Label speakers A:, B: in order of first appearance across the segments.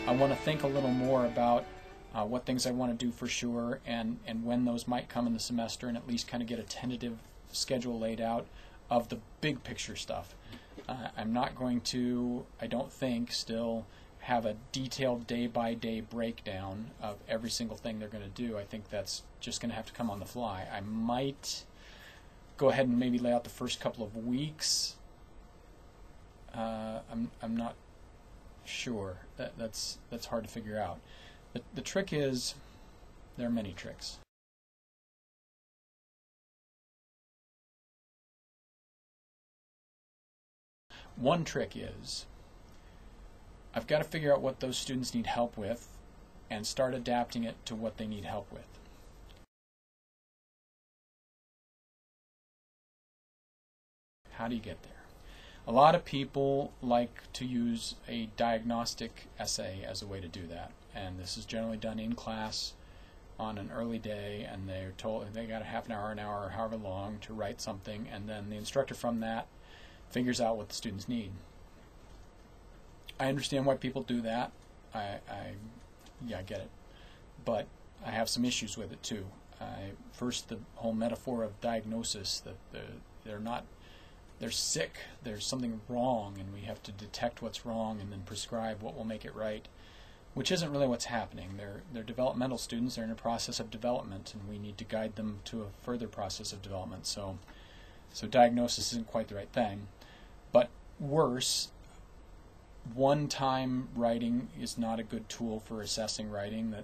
A: I want to think a little more about what things I want to do for sure, and when those might come in the semester, and at least kind of get a tentative schedule laid out of the big picture stuff. I'm not going to, I don't think, still have a detailed day-by-day breakdown of every single thing they're going to do. I think that's just going to have to come on the fly. I might go ahead and maybe lay out the first couple of weeks. I'm not sure. That's hard to figure out. The trick is, there are many tricks. One trick is, I've got to figure out what those students need help with and start adapting it to what they need help with. How do you get there? A lot of people like to use a diagnostic essay as a way to do that, and this is generally done in class on an early day, and they're told they got a half an hour, or however long to write something, and then the instructor from that figures out what the students need. I understand why people do that. Yeah, I get it, but I have some issues with it too. First, the whole metaphor of diagnosis, that they're sick, there's something wrong, and we have to detect what's wrong and then prescribe what will make it right, which isn't really what's happening. They're developmental students, they're in a process of development, and we need to guide them to a further process of development. So diagnosis isn't quite the right thing. But worse, one-time writing is not a good tool for assessing writing.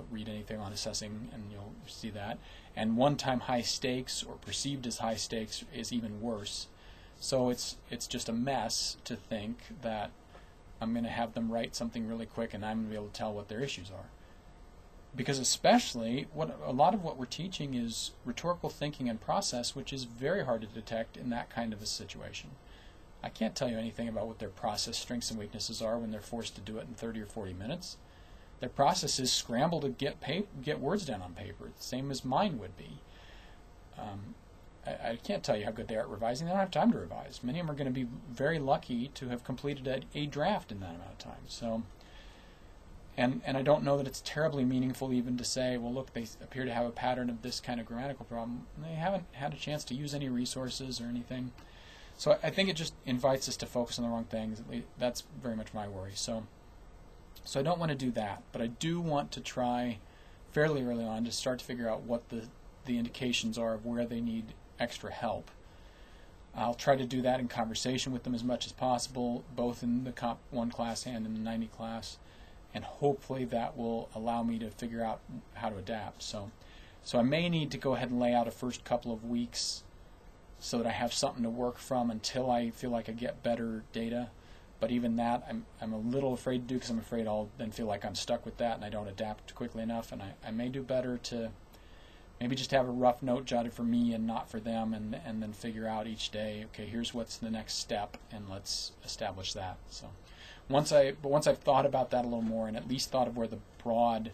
A: Read anything on assessing and you'll see that. And one-time high stakes, or perceived as high stakes, is even worse. So it's just a mess to think that I'm going to have them write something really quick and I'm going to be able to tell what their issues are. Because especially, a lot of what we're teaching is rhetorical thinking and process, which is very hard to detect in that kind of a situation. I can't tell you anything about what their process strengths and weaknesses are when they're forced to do it in 30 or 40 minutes. Their process is scramble to get words down on paper, the same as mine would be. I can't tell you how good they are at revising. They don't have time to revise. Many of them are going to be very lucky to have completed a draft in that amount of time. So, and I don't know that it's terribly meaningful even to say, well, look, they appear to have a pattern of this kind of grammatical problem. They haven't had a chance to use any resources or anything. So I think it just invites us to focus on the wrong things. That's very much my worry. So I don't want to do that, but I do want to try fairly early on to start to figure out what the indications are of where they need extra help. I'll try to do that in conversation with them as much as possible, both in the Comp 1 class and in the 90 class, and hopefully that will allow me to figure out how to adapt. So I may need to go ahead and lay out a first couple of weeks so that I have something to work from until I feel like I get better data. But even that, I'm a little afraid to do, because I'm afraid I'll then feel like I'm stuck with that and I don't adapt quickly enough. And I may do better to maybe just have a rough note jotted for me and not for them, and then figure out each day, okay, here's what's the next step, and let's establish that. So once I've thought about that a little more, and at least thought of where the broad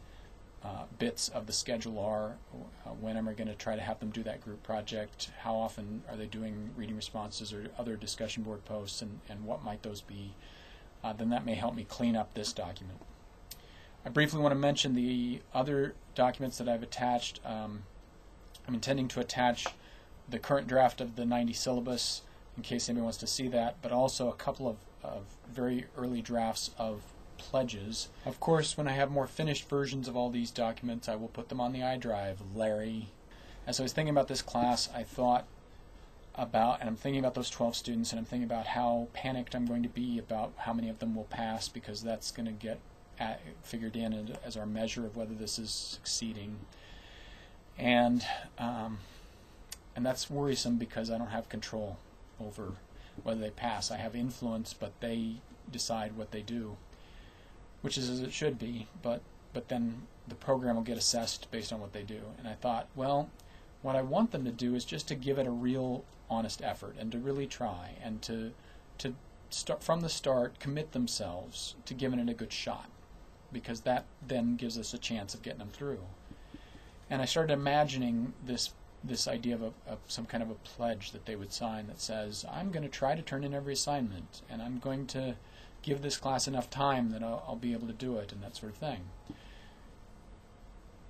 A: bits of the schedule are, when am I going to try to have them do that group project, how often are they doing reading responses or other discussion board posts, and what might those be, then that may help me clean up this document. I briefly want to mention the other documents that I've attached. I'm intending to attach the current draft of the 90 syllabus in case anybody wants to see that, but also a couple of very early drafts of pledges. Of course, when I have more finished versions of all these documents, I will put them on the iDrive, Larry. As I was thinking about this class, I thought about, and I'm thinking about those 12 students, and I'm thinking about how panicked I'm going to be about how many of them will pass, because that's going to get figured in as our measure of whether this is succeeding. And that's worrisome, because I don't have control over whether they pass. I have influence, but they decide what they do, which is as it should be, but then the program will get assessed based on what they do. And I thought, well, what I want them to do is just to give it a real honest effort, and to really try, and to start from the start, commit themselves to giving it a good shot, because that then gives us a chance of getting them through. And I started imagining this idea of some kind of a pledge that they would sign that says, I'm going to try to turn in every assignment, and I'm going to give this class enough time that I'll be able to do it, and that sort of thing.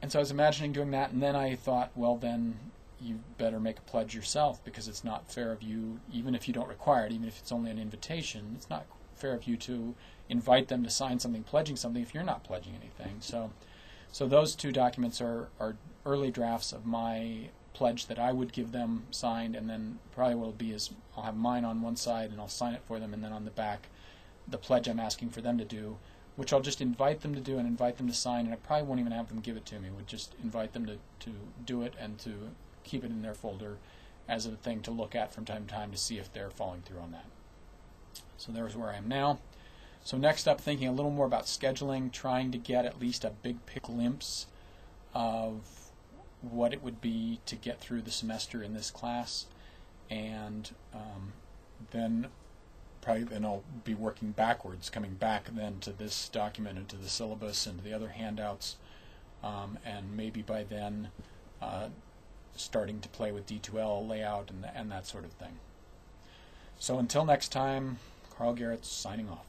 A: And so I was imagining doing that, and then I thought, well, then you better make a pledge yourself, because it's not fair of you, even if you don't require it, even if it's only an invitation, it's not fair of you to invite them to sign something pledging something if you're not pledging anything. So those two documents are early drafts of my pledge that I would give them signed, and then probably what it'll be is I'll have mine on one side and I'll sign it for them, and then on the back the pledge I'm asking for them to do, which I'll just invite them to do and invite them to sign, and I probably won't even have them give it to me. I would just invite them to do it and to keep it in their folder as a thing to look at from time to time to see if they're following through on that. So there's where I am now. So next up, thinking a little more about scheduling, trying to get at least a big glimpse of what it would be to get through the semester in this class, and then I'll be working backwards, coming back then to this document and to the syllabus and to the other handouts, and maybe by then starting to play with D2L layout and that sort of thing. So until next time, Carl Garrett signing off.